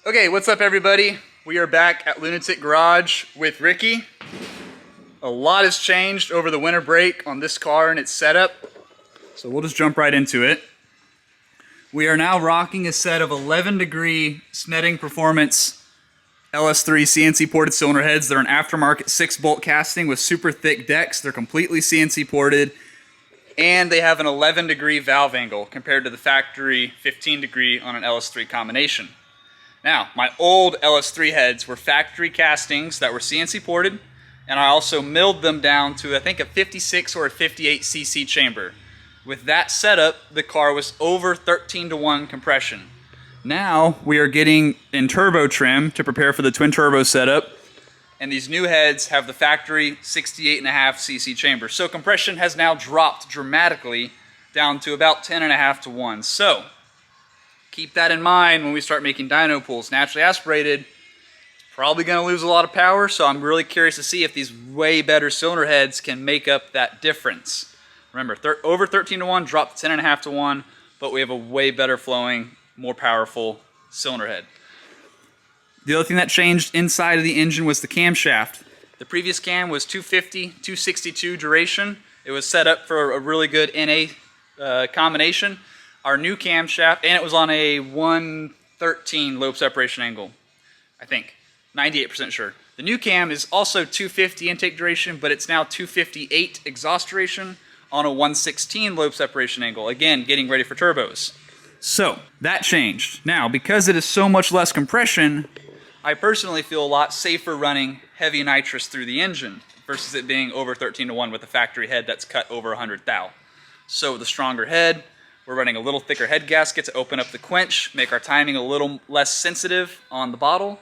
Okay, what's up everybody? We are back at Lunatic Garage with Ricky. A lot has changed over the winter break on this car and its setup, so we'll just jump right into it. We are now rocking a set of 11 degree Snetting Performance LS3 CNC ported cylinder heads. They're an aftermarket 6-bolt casting with super thick decks. They're completely CNC ported, and they have an 11 degree valve angle compared to the factory 15 degree on an LS3 combination. Now, my old LS3 heads were factory castings that were CNC ported, and I also milled them down to I think a 56 or a 58 cc chamber. With that setup, the car was over 13:1 compression. Now we are getting in turbo trim to prepare for the twin turbo setup, and these new heads have the factory 68.5 cc chamber. So compression has now dropped dramatically down to about 10.5:1. So keep that in mind when we start making dyno pulls. Naturally aspirated, it's probably going to lose a lot of power, so I'm really curious to see if these way better cylinder heads can make up that difference. Remember, over 13:1, dropped to 10.5:1, but we have a way better flowing, more powerful cylinder head. The other thing that changed inside of the engine was the camshaft. The previous cam was 250, 262 duration. It was set up for a really good NA combination. Our new camshaft, and it was on a 113 lobe separation angle, I think, 98% sure. The new cam is also 250 intake duration, but it's now 258 exhaust duration on a 116 lobe separation angle. Again, getting ready for turbos. So, that changed. Now, because it is so much less compression, I personally feel a lot safer running heavy nitrous through the engine versus it being over 13:1 with a factory head that's cut over 100 thou. So, with a stronger head, we're running a little thicker head gasket to open up the quench, make our timing a little less sensitive on the bottle,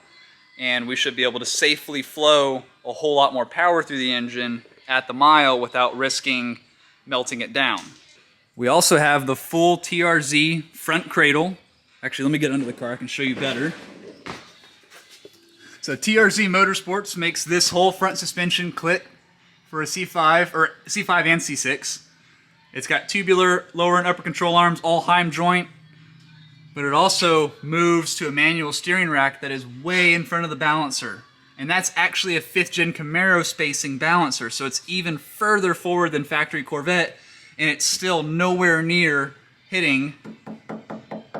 and we should be able to safely flow a whole lot more power through the engine at the mile without risking melting it down. We also have the full TRZ front cradle. Actually, let me get under the car, I can show you better. So TRZ Motorsports makes this whole front suspension click for a C5, or C5 and C6. It's got tubular lower and upper control arms, all Heim joint, but it also moves to a manual steering rack that is way in front of the balancer. And that's actually a 5th gen Camaro spacing balancer, so it's even further forward than factory Corvette, and it's still nowhere near hitting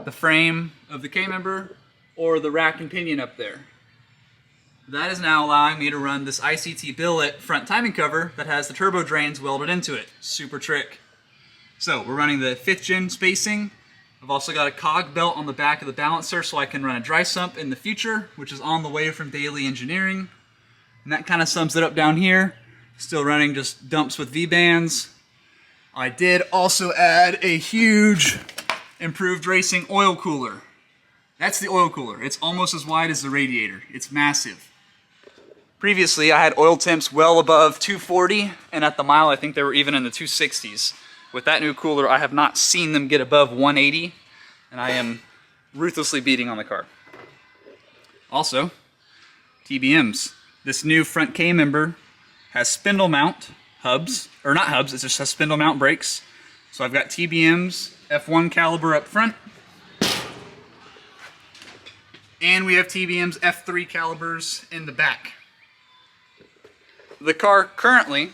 the frame of the K-member or the rack and pinion up there. That is now allowing me to run this ICT billet front timing cover that has the turbo drains welded into it. Super trick. So we're running the 5th gen spacing. I've also got a cog belt on the back of the balancer so I can run a dry sump in the future, which is on the way from Daily Engineering. And that kind of sums it up down here. Still running just dumps with V-bands. I did also add a huge improved racing oil cooler. That's the oil cooler. It's almost as wide as the radiator. It's massive. Previously, I had oil temps well above 240, and at the mile, I think they were even in the 260s. With that new cooler, I have not seen them get above 180, and I am ruthlessly beating on the car. Also, TBMs. This new front K-member has spindle mount hubs, or not hubs, it just has spindle mount brakes. So I've got TBMs, F1 caliber up front, and we have TBMs F3 calibers in the back. The car currently,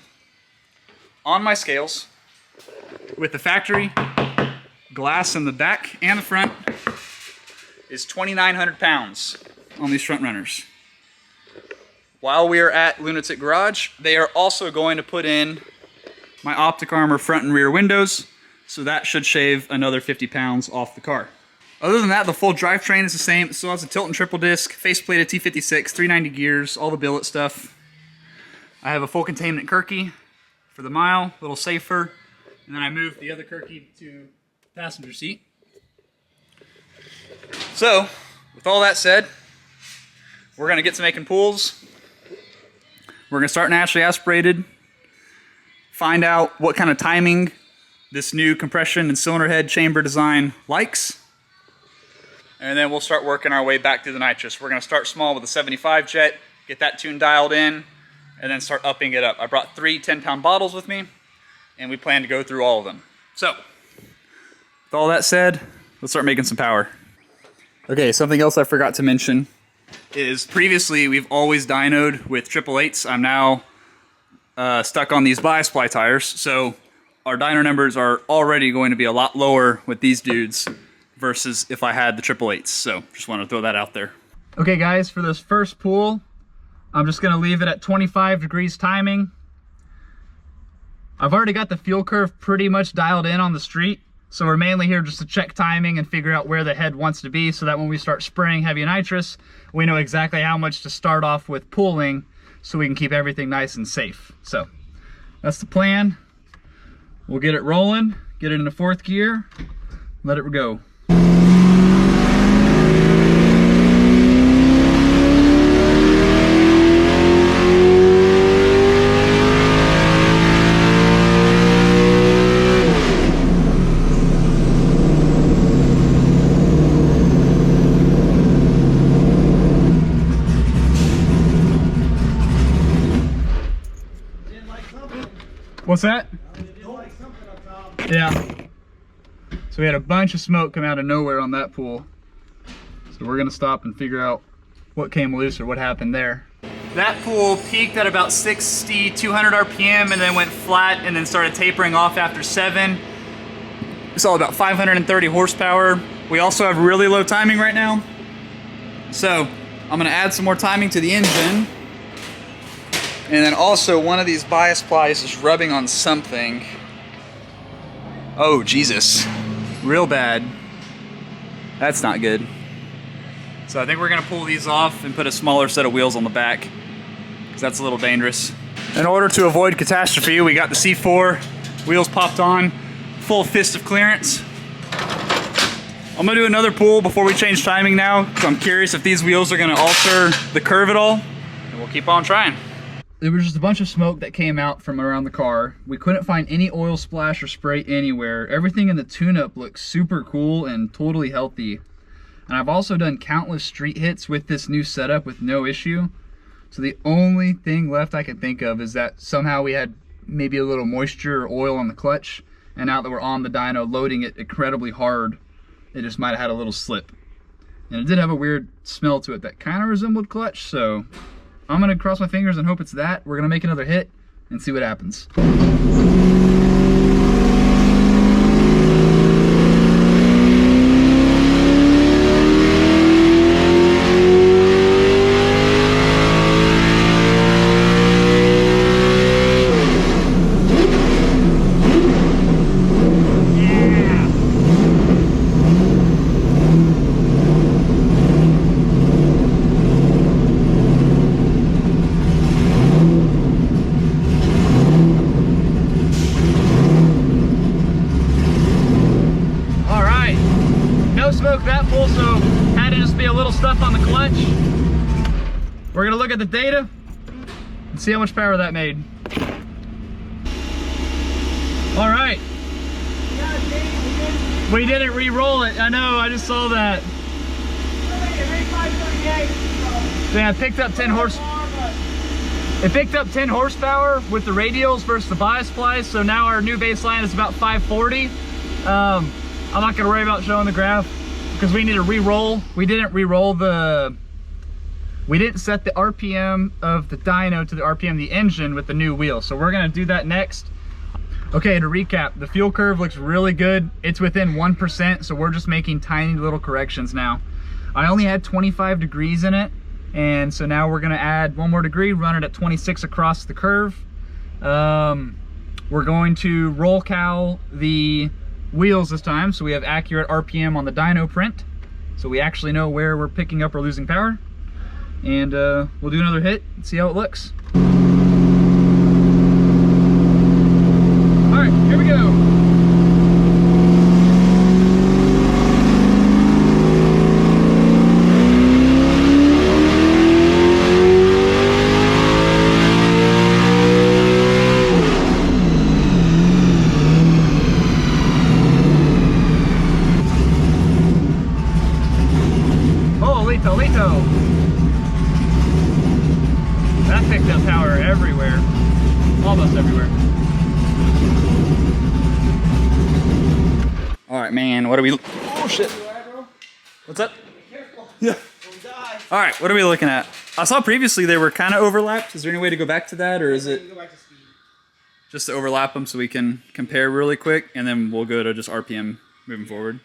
on my scales, with the factory glass in the back and the front, is 2,900 pounds on these front runners. While we are at Lunatic Garage, they are also going to put in my Optic Armor front and rear windows, so that should shave another 50 pounds off the car. Other than that, the full drivetrain is the same. It still has a tilt and triple disc, faceplated T56, 390 gears, all the billet stuff. I have a full containment Kirky for the mile, a little safer. And then I moved the other Kirky to passenger seat. So, with all that said, we're going to get to making pulls. We're going to start naturally aspirated, find out what kind of timing this new compression and cylinder head chamber design likes, and then we'll start working our way back through the nitrous. We're going to start small with a 75 jet, get that tune dialed in, and then start upping it up. I brought 3 10-pound bottles with me, and we plan to go through all of them. So, with all that said, let's start making some power. Okay, something else I forgot to mention is previously we've always dynoed with 888s. I'm now stuck on these bias ply tires, so our dyno numbers are already going to be a lot lower with these dudes versus if I had the 888s. So just want to throw that out there. Okay guys, for this first pool, I'm just going to leave it at 25 degrees timing. I've already got the fuel curve pretty much dialed in on the street. So we're mainly here just to check timing and figure out where the head wants to be so that when we start spraying heavy nitrous, we know exactly how much to start off with pooling so we can keep everything nice and safe. So that's the plan. We'll get it rolling, get it into 4th gear, let it go. What's that? Yeah. So we had a bunch of smoke come out of nowhere on that pool. So we're gonna stop and figure out what came loose or what happened there. That pool peaked at about 60, 200 RPM and then went flat and then started tapering off after 7. It's all about 530 horsepower. We also have really low timing right now. So I'm gonna add some more timing to the engine. And then also one of these bias plies is rubbing on something. Oh, Jesus. Real bad. That's not good. So I think we're gonna pull these off and put a smaller set of wheels on the back, because that's a little dangerous. In order to avoid catastrophe, we got the C4 wheels popped on, full fist of clearance. I'm gonna do another pull before we change timing now, because I'm curious if these wheels are gonna alter the curve at all. And we'll keep on trying. There was just a bunch of smoke that came out from around the car. We couldn't find any oil splash or spray anywhere. Everything in the tune-up looks super cool and totally healthy. And I've also done countless street hits with this new setup with no issue. So the only thing left I can think of is that somehow we had maybe a little moisture or oil on the clutch, and now that we're on the dyno loading it incredibly hard, it just might have had a little slip. And it did have a weird smell to it that kind of resembled clutch, so I'm gonna cross my fingers and hope it's that. We're gonna make another hit and see what happens. Smoke that full, so had to just be a little stuff on the clutch. We're gonna look at the data and see how much power that made. All right. We didn't re-roll it. I know, I just saw that. Yeah, it picked up 10 It picked up 10 horsepower with the radials versus the bias plies, so now our new baseline is about 540. I'm not gonna worry about showing the graph, because we need to re-roll. We didn't set the RPM of the dyno to the RPM of the engine with the new wheel. So we're gonna do that next. Okay, to recap, the fuel curve looks really good. It's within 1%, so we're just making tiny little corrections now. I only had 25 degrees in it, and so now we're gonna add 1 more degree, run it at 26 across the curve. We're going to roll cowl the wheels this time, so we have accurate RPM on the dyno print, so we actually know where we're picking up or losing power. And we'll do another hit and see how it looks. All right, here we go. That picked up power everywhere, almost everywhere. All right, man, what are we, oh shit. What's up? Yeah. All right, what are we looking at? I saw previously they were kind of overlapped. Is there any way to go back to that, or is it just to overlap them so we can compare really quick, and then we'll go to just RPM moving forward?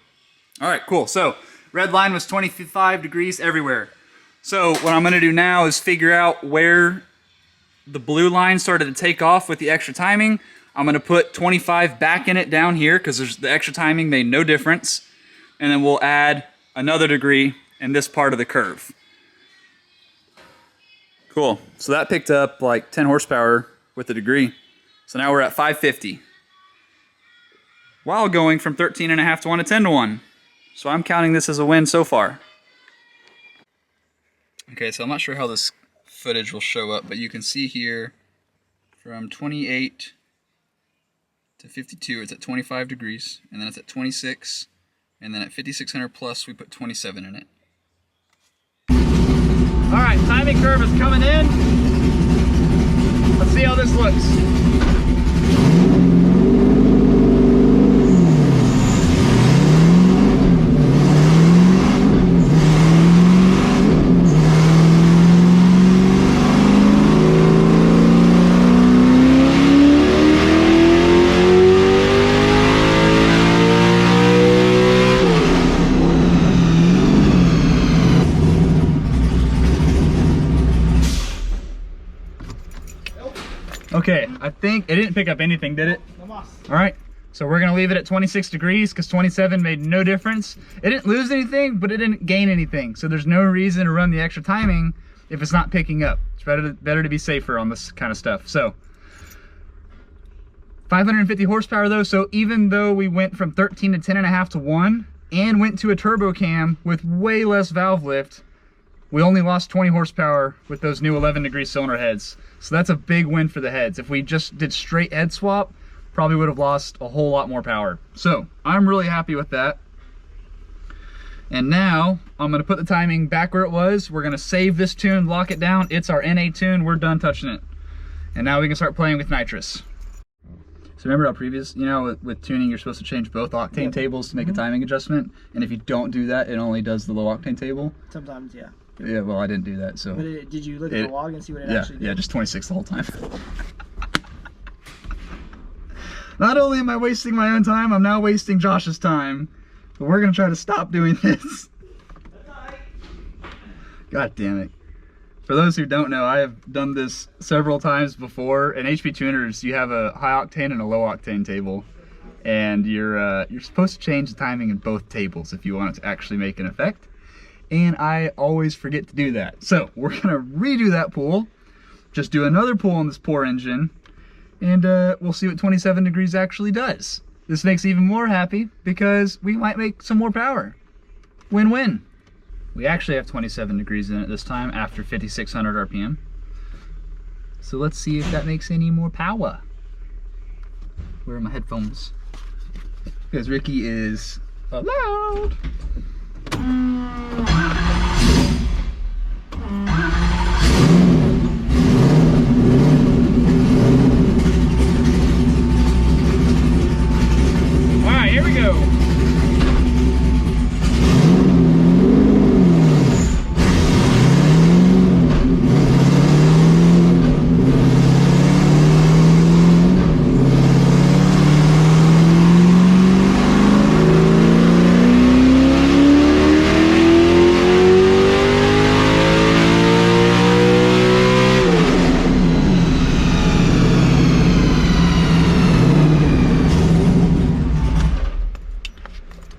All right, cool. So red line was 25 degrees everywhere. So what I'm going to do now is figure out where the blue line started to take off with the extra timing. I'm going to put 25 back in it down here because the extra timing made no difference. And then we'll add another degree in this part of the curve. Cool. So that picked up like 10 horsepower with the degree. So now we're at 550. While going from 13.5 to 1 to 10 to 1. So I'm counting this as a win so far. Okay, so I'm not sure how this footage will show up, but you can see here from 28 to 52, it's at 25 degrees, and then it's at 26, and then at 5600 plus, we put 27 in it. All right, timing curve is coming in. Let's see how this looks. Okay, I think it didn't pick up anything, did it? All right, so we're gonna leave it at 26 degrees because 27 made no difference. It didn't lose anything, but it didn't gain anything. So there's no reason to run the extra timing if it's not picking up. It's better to be safer on this kind of stuff. So 550 horsepower though, so even though we went from 13 to 10.5 to 1 and went to a turbo cam with way less valve lift, we only lost 20 horsepower with those new 11 degree cylinder heads. So that's a big win for the heads. If we just did straight head swap, probably would have lost a whole lot more power. So I'm really happy with that. And now I'm gonna put the timing back where it was. We're gonna save this tune, lock it down. It's our NA tune, we're done touching it. And now we can start playing with Nitrous. So remember how previous, you know, with tuning, you're supposed to change both octane tables to make a timing adjustment. And if you don't do that, it only does the low octane table. Sometimes, yeah. Yeah, well, I didn't do that, so. But did you look at the log and see what it actually did? Yeah, just 26 the whole time. Not only am I wasting my own time, I'm now wasting Josh's time. But we're gonna try to stop doing this. God damn it. For those who don't know, I have done this several times before. In HP tuners, you have a high octane and a low octane table. And you're supposed to change the timing in both tables if you want it to actually make an effect. And I always forget to do that. So we're gonna redo that pull, just do another pull on this poor engine, and we'll see what 27 degrees actually does. This makes me even more happy because we might make some more power. Win-win. We actually have 27 degrees in it this time after 5600 RPM. So let's see if that makes any more power. Where are my headphones? Because Ricky is loud. Alright, here we go.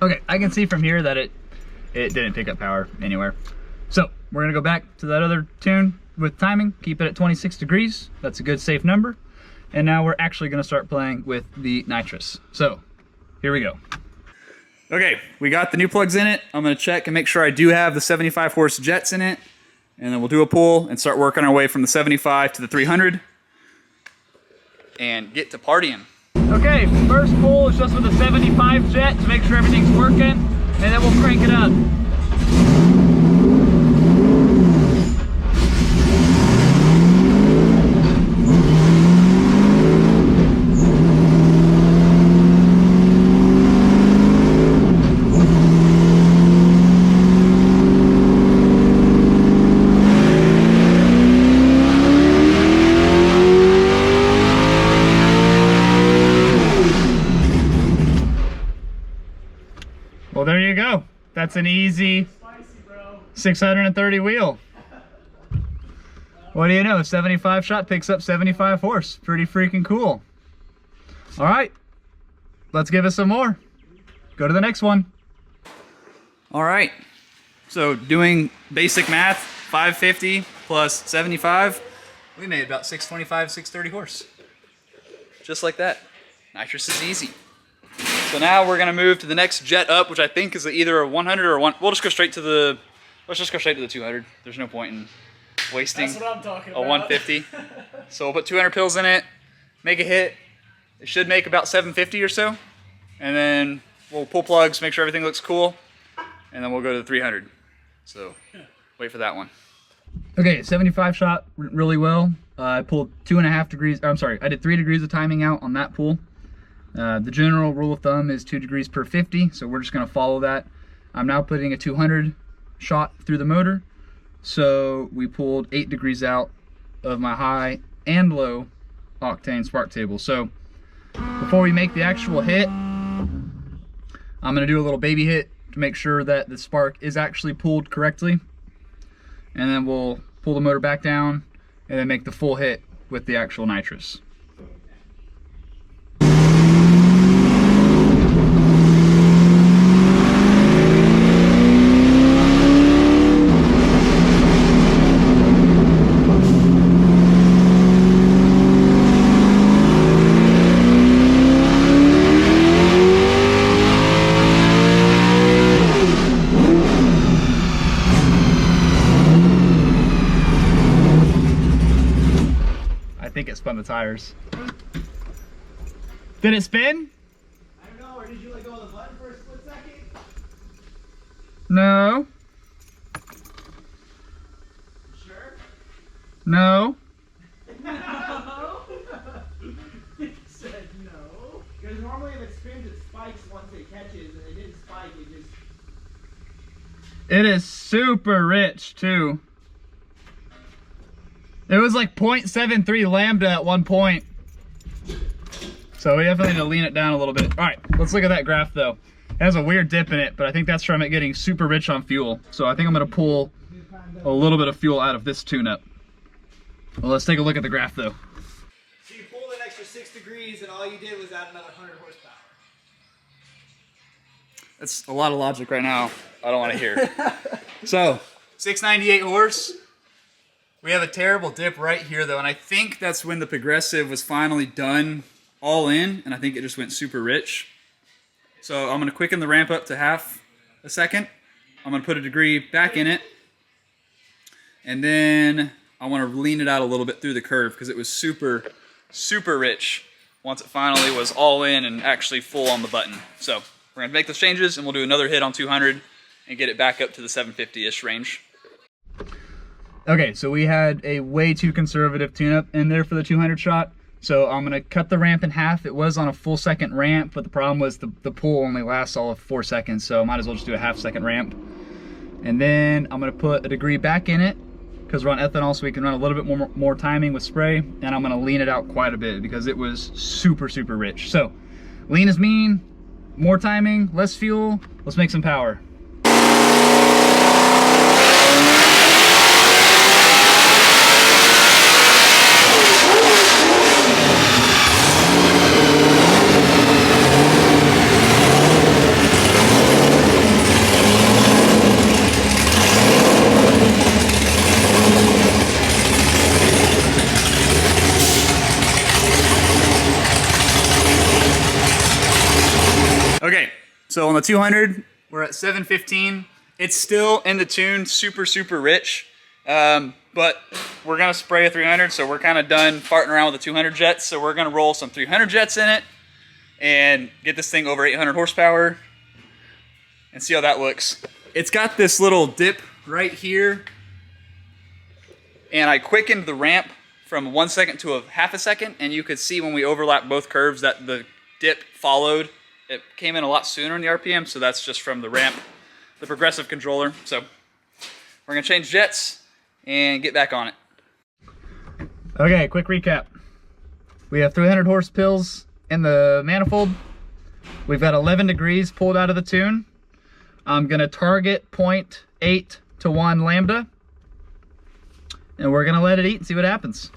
Okay, I can see from here that it didn't pick up power anywhere. So we're gonna go back to that other tune with timing, keep it at 26 degrees. That's a good safe number. And now we're actually gonna start playing with the Nitrous. So here we go. Okay, we got the new plugs in it. I'm gonna check and make sure I do have the 75 horse jets in it. And then we'll do a pull and start working our way from the 75 to the 300 and get to partying. Okay, first pull is just with the 75 jet to make sure everything's working, and then we'll crank it up. That's an easy 630 wheel. What do you know? 75 shot picks up 75 horse. Pretty freaking cool. All right, let's give it some more. Go to the next one. All right, so doing basic math, 550 plus 75, we made about 625, 630 horse. Just like that. Nitrous is easy. So now we're gonna move to the next jet up, which I think is either a 100 or one. We'll just go straight to the, let's just go straight to the 200. There's no point in wasting That's what I'm talking a about. 150. So we'll put 200 pills in it, make a hit. It should make about 750 or so. And then we'll pull plugs, make sure everything looks cool. And then we'll go to the 300. So wait for that one. Okay, 75 shot really well. I pulled 2.5 degrees, I'm sorry, I did 3 degrees of timing out on that pull. The general rule of thumb is 2 degrees per 50, so we're just gonna follow that. I'm now putting a 200 shot through the motor. So we pulled 8 degrees out of my high and low octane spark table. So before we make the actual hit, I'm gonna do a little baby hit to make sure that the spark is actually pulled correctly. And then we'll pull the motor back down and then make the full hit with the actual nitrous. I think it spun the tires. Did it spin? I don't know, or did you let go of the button for a split second? No. Sure? No. No. It said no. Because normally if it spins, it spikes once it catches, and it didn't spike, it just... It is super rich too. It was like 0.73 lambda at one point. So we definitely need to lean it down a little bit. All right, let's look at that graph though. It has a weird dip in it, but I think that's from it getting super rich on fuel. So I think I'm gonna pull a little bit of fuel out of this tune-up. Well, let's take a look at the graph though. So you pulled an extra 6 degrees, and all you did was add another 100 horsepower. That's a lot of logic right now. I don't want to hear. So 698 horse. We have a terrible dip right here though, and I think that's when the progressive was finally done all in, and I think it just went super rich. So I'm gonna quicken the ramp up to half a second. I'm gonna put a degree back in it, and then I wanna lean it out a little bit through the curve because it was super, super rich once it finally was all in and actually full on the button. So we're gonna make those changes and we'll do another hit on 200 and get it back up to the 750-ish range. Okay, so we had a way too conservative tune-up in there for the 200 shot. So I'm gonna cut the ramp in half. It was on a full second ramp, but the problem was the pull only lasts all of 4 seconds, so I might as well just do a half-second ramp. And then I'm gonna put a degree back in it, because we're on ethanol, so we can run a little bit more timing with spray, and I'm gonna lean it out quite a bit because it was super, super rich. So, lean is mean, more timing, less fuel, let's make some power. Okay, so on the 200, we're at 715. It's still in the tune, super, super rich. But we're gonna spray a 300, so we're kind of done farting around with the 200 jets. So we're gonna roll some 300 jets in it and get this thing over 800 horsepower and see how that looks. It's got this little dip right here, and I quickened the ramp from 1 second to a half a second, and you could see when we overlapped both curves that the dip followed. It came in a lot sooner in the RPM, so that's just from the ramp, the progressive controller. So we're gonna change jets and get back on it. Okay, quick recap. We have 300 horse pills in the manifold. We've got 11 degrees pulled out of the tune. I'm gonna target 0.8 to 1 lambda, and we're gonna let it eat and see what happens.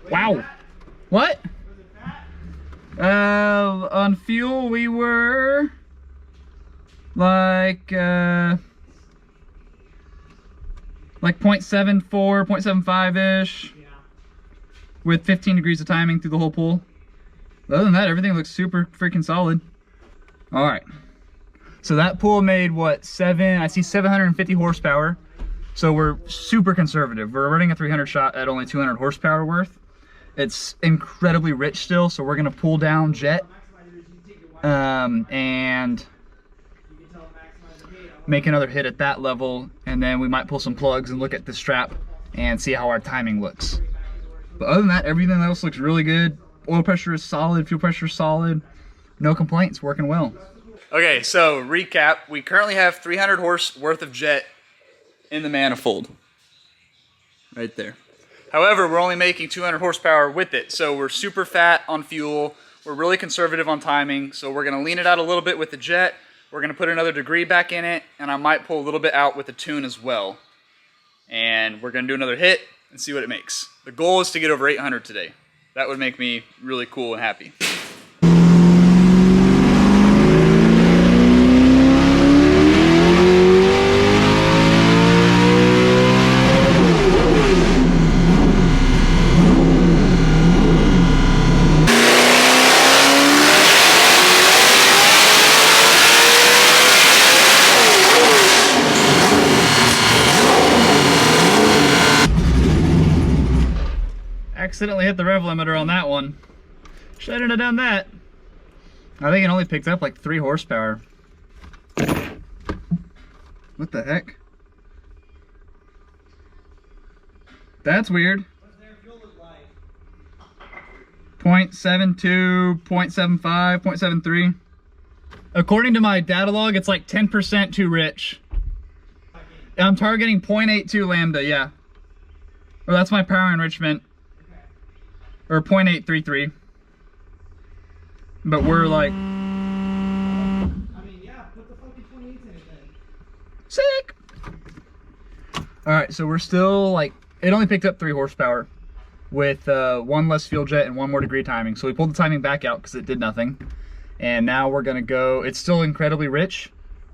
Wow. What? On fuel we were like 0.74, 0.75-ish. Yeah. With 15 degrees of timing through the whole pool. Other than that, everything looks super freaking solid. All right. So that pool made what, I see 750 horsepower. So we're super conservative. We're running a 300 shot at only 200 horsepower worth. It's incredibly rich still, so we're gonna pull down jet and make another hit at that level, and then we might pull some plugs and look at the strap and see how our timing looks. But other than that, everything else looks really good. Oil pressure is solid, fuel pressure is solid. No complaints, working well. Okay, so recap. We currently have 300 horse worth of jet in the manifold. Right there. However, we're only making 200 horsepower with it, so we're super fat on fuel. We're really conservative on timing, so we're gonna lean it out a little bit with the jet. We're gonna put another degree back in it, and I might pull a little bit out with the tune as well. And we're gonna do another hit and see what it makes. The goal is to get over 800 today. That would make me really cool and happy. Accidentally hit the rev limiter on that one. Shouldn't have done that. I think it only picked up like 3 horsepower. What the heck? That's weird. What's their fuel look like? 0.72, 0.75, 0.73. According to my data log, it's like 10% too rich. I'm targeting 0.82 lambda, yeah. Or that's my power enrichment. Or 0.833. But we're like... I mean, yeah, put the fucking 28s in it then. Sick! Alright, so we're still like... It only picked up 3 horsepower. With 1 less fuel jet and 1 more degree timing. So we pulled the timing back out because it did nothing. And now we're gonna go... It's still incredibly rich.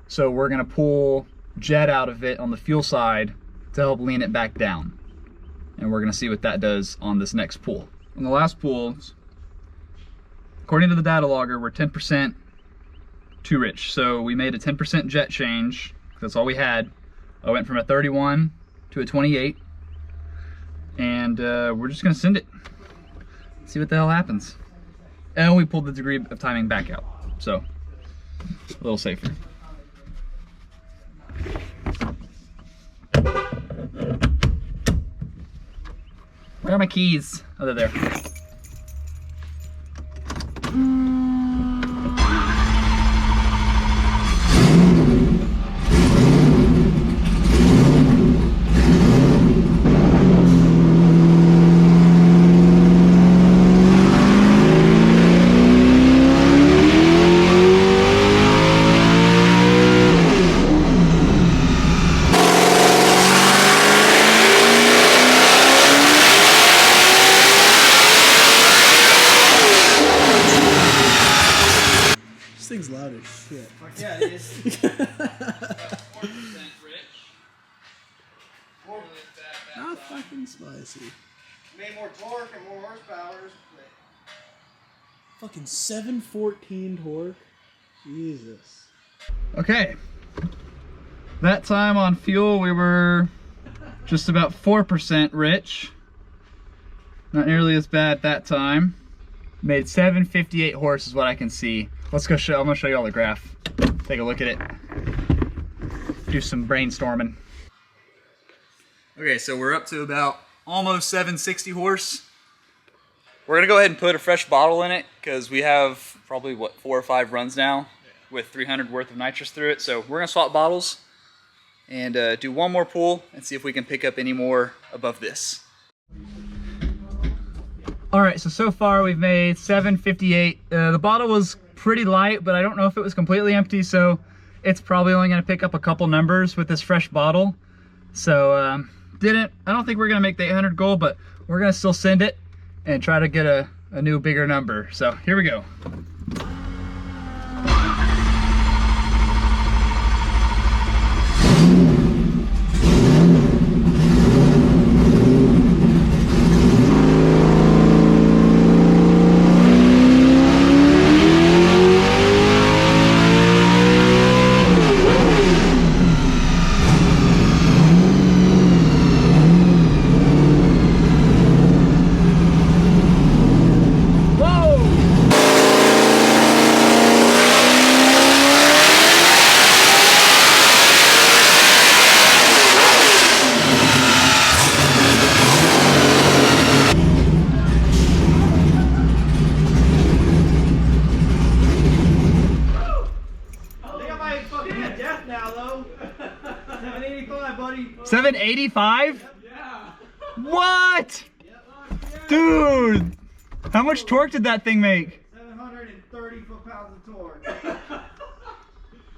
So we're gonna pull jet out of it on the fuel side to help lean it back down. And we're gonna see what that does on this next pull. On the last pools, according to the data logger, we're 10% too rich. So we made a 10% jet change. That's all we had. I went from a 31 to a 28. And we're just gonna send it. See what the hell happens. And we pulled the degree of timing back out. So, a little safer. Where are my keys? Oh, they're there. This thing's loud as shit. Fuck yeah, it is. 4% rich. Oh, fuck fucking spicy. Made more torque and more horsepower. Fucking 714 torque. Jesus. Okay. That time on fuel, we were just about 4% rich. Not nearly as bad that time. Made 758 horse is what I can see. Let's go show, I'm gonna show you all the graph. Take a look at it. Do some brainstorming. Okay, so we're up to about almost 760 horse. We're gonna go ahead and put a fresh bottle in it because we have probably, what, 4 or 5 runs now with 300 worth of nitrous through it. So we're gonna swap bottles and do one more pull and see if we can pick up any more above this. All right, so far we've made 758. The bottle was pretty light, but I don't know if it was completely empty, so it's probably only gonna pick up a couple numbers with this fresh bottle. So I don't think we're gonna make the 800 goal, but we're gonna still send it and try to get a new bigger number. So here we go. Death now, though. 785, buddy. 785? Yeah. What? Dude, how much torque did that thing make? 730 foot-pounds of torque.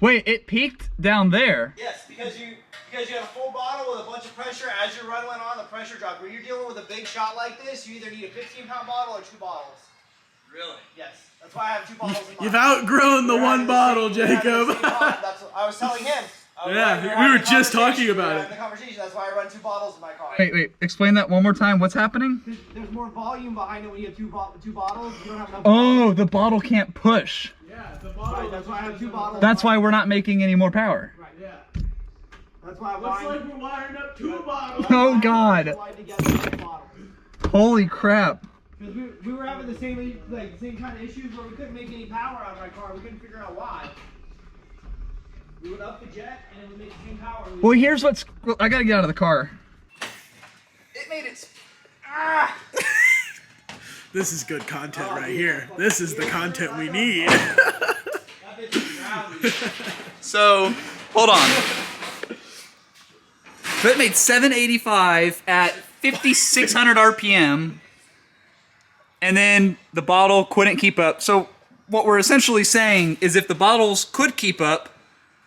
Wait, it peaked down there. Yes, because you had a full bottle with a bunch of pressure. As your run went on, the pressure dropped. When you're dealing with a big shot like this, you either need a 15-pound bottle or 2 bottles. Really? Yes. That's why I have 2 bottles in mine. You've outgrown the one bottle, Jacob. That's what I was telling him. Yeah, we were just talking about it. The conversation. That's why I run 2 bottles in my car. Wait, explain that one more time. What's happening? There's more volume behind it when you have two bottles. You don't have enough. Oh, the bottle can't push. Yeah, the bottle. Right, that's why I have 2 bottles. That's why we're not making any more power. Right. Yeah. That's why I'm Looks like we're wiring up 2 bottles. Oh God. Holy crap. Because we were having the same kind of issues where we couldn't make any power out of my car. We couldn't figure out why. We would up the jet and it would make the same power. Well, here's what's. I gotta get out of the car. It made it. This is good content right here. This is the content we need. So, hold on. So it made 785 at 5,600 RPM, and then the bottle couldn't keep up. So what we're essentially saying is if the bottles could keep up,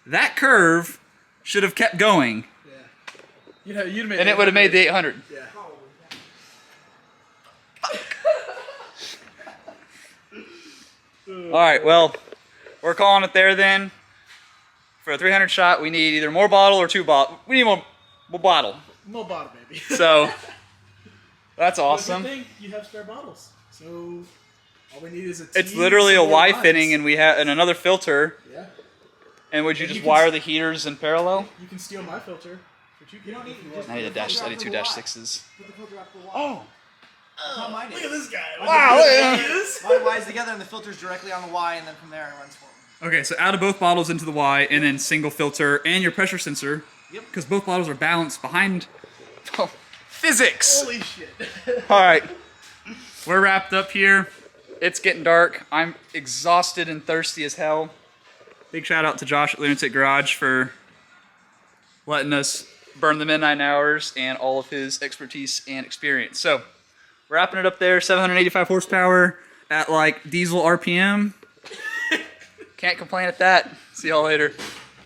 that curve should have kept going. Yeah. You'd made And it would have made the 800. Yeah. All right, well, we're calling it there then. For a 300 shot, we need either more bottle or 2 bottles. We need more bottle. More bottle, baby. So, that's But awesome. good thing you have spare bottles. So, all we need is a It's T, literally a some more Y lines. fitting, and we have another filter. Yeah. And would you And just you can wire the heaters in parallel? You can steal my filter. But you don't need if you just- want. I need a dash. I need 2 -6s. Put the filter up the wall. Oh, That's how mine Look at is. this guy. wow! Look at this. Mine wires together and the filter's directly on the Y, and then from there it runs forward. Okay, so out of both bottles into the Y, and then single filter and your pressure sensor. Yep. Because both bottles are balanced behind. Oh, physics. Holy shit. All right, we're wrapped up here. It's getting dark. I'm exhausted and thirsty as hell. Big shout out to Josh at Lunatic Garage for letting us burn the midnight hours and all of his expertise and experience. So, wrapping it up there, 785 horsepower at like diesel RPM. Can't complain at that. See y'all later.